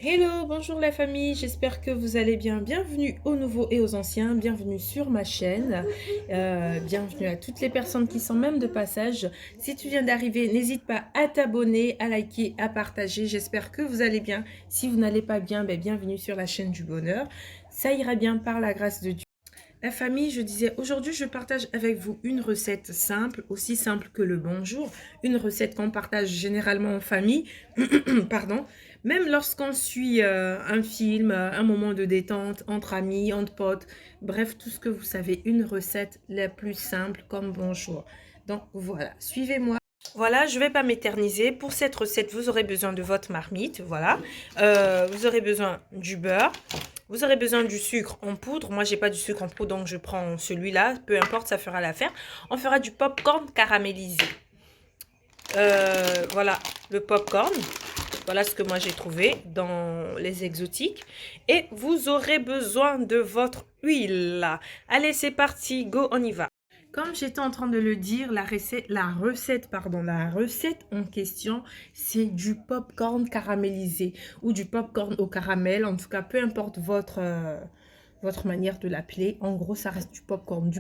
Hello, bonjour la famille, j'espère que vous allez bien. Bienvenue aux nouveaux et aux anciens, bienvenue sur ma chaîne, bienvenue à toutes les personnes qui sont même de passage. Si tu viens d'arriver, n'hésite pas à t'abonner, à liker, à partager. J'espère que vous allez bien. Si vous n'allez pas bien, bienvenue sur la chaîne du bonheur. Ça ira bien par la grâce de Dieu. La famille, je disais, aujourd'hui, je partage avec vous une recette simple, aussi simple que le bonjour. Une recette qu'on partage généralement en famille, pardon. Même lorsqu'on suit un film, un moment de détente, entre amis, entre potes, bref, tout ce que vous savez, une recette la plus simple comme bonjour. Donc voilà, suivez-moi. Voilà, je ne vais pas m'éterniser. Pour cette recette, vous aurez besoin de votre marmite, voilà. Vous aurez besoin du beurre. Vous aurez besoin du sucre en poudre. Moi, j'ai pas du sucre en poudre, donc je prends celui-là. Peu importe, ça fera l'affaire. On fera du popcorn caramélisé. Voilà, le popcorn. Voilà ce que moi j'ai trouvé dans les exotiques. Et vous aurez besoin de votre huile. Allez, c'est parti, go, on y va. Comme j'étais en train de le dire, la recette en question, c'est du popcorn caramélisé ou du popcorn au caramel. En tout cas, peu importe votre manière de l'appeler. En gros, ça reste du popcorn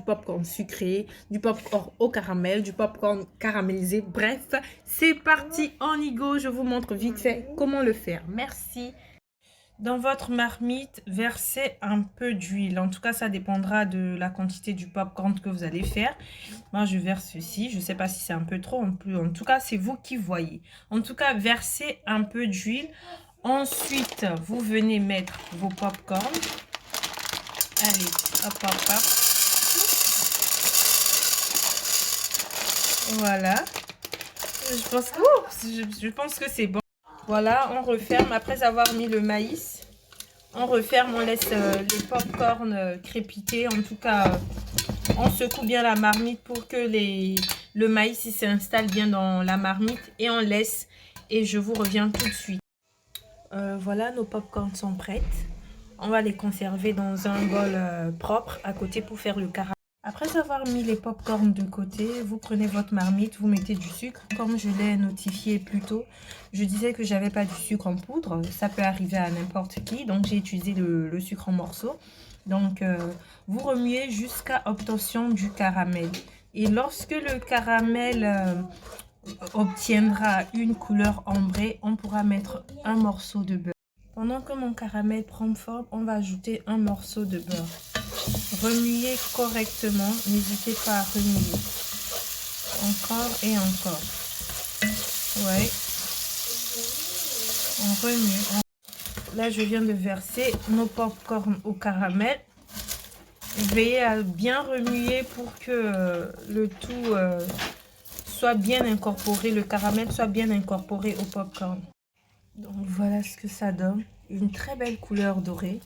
sucré, du popcorn au caramel, du popcorn caramélisé. Bref, c'est parti, on y go. Je vous montre vite fait comment le faire. Merci. Dans votre marmite, versez un peu d'huile. En tout cas, ça dépendra de la quantité du popcorn que vous allez faire. Moi, je verse ceci. Je ne sais pas si c'est un peu trop en plus. En tout cas, c'est vous qui voyez. En tout cas, versez un peu d'huile. Ensuite, vous venez mettre vos popcorn. Allez, hop, hop, hop. Voilà. Je pense que c'est bon. Voilà, on referme. Après avoir mis le maïs, on referme, on laisse les pop-corn crépiter. En tout cas, on secoue bien la marmite pour que le maïs s'installe bien dans la marmite. Et on laisse. Et je vous reviens tout de suite. Voilà, nos pop-corn sont prêtes. On va les conserver dans un bol propre à côté pour faire le caramel. Après avoir mis les pop-corn de côté, vous prenez votre marmite, vous mettez du sucre. Comme je l'ai notifié plus tôt, je disais que j'avais pas du sucre en poudre. Ça peut arriver à n'importe qui, donc j'ai utilisé le sucre en morceaux. Donc, vous remuez jusqu'à obtention du caramel. Et lorsque le caramel obtiendra une couleur ambrée, on pourra mettre un morceau de beurre. Pendant que mon caramel prend forme, on va ajouter un morceau de beurre. Remuez correctement, n'hésitez pas à remuer. Encore et encore. Ouais. On remue. Là, je viens de verser nos pop-corn au caramel. Veillez à bien remuer pour que le tout soit bien incorporé, le caramel soit bien incorporé au pop-corn. Donc voilà ce que ça donne. Une très belle couleur dorée.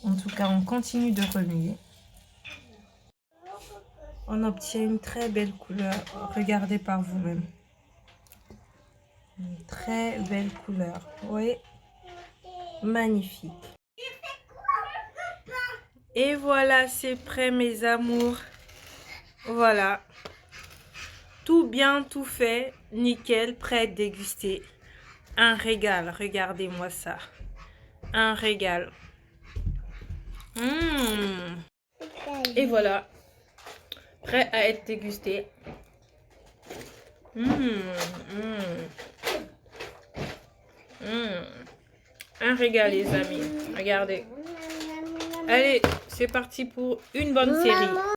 En tout cas, on continue de remuer. On obtient une très belle couleur. Regardez par vous-même. Une très belle couleur. Oui, magnifique. Et voilà, c'est prêt mes amours. Voilà. Tout bien, tout fait. Nickel, prêt à déguster. Un régal, regardez-moi ça. Un régal. Et voilà. Prêt à être dégusté. Un régal les amis. Regardez. Allez, c'est parti pour une bonne série.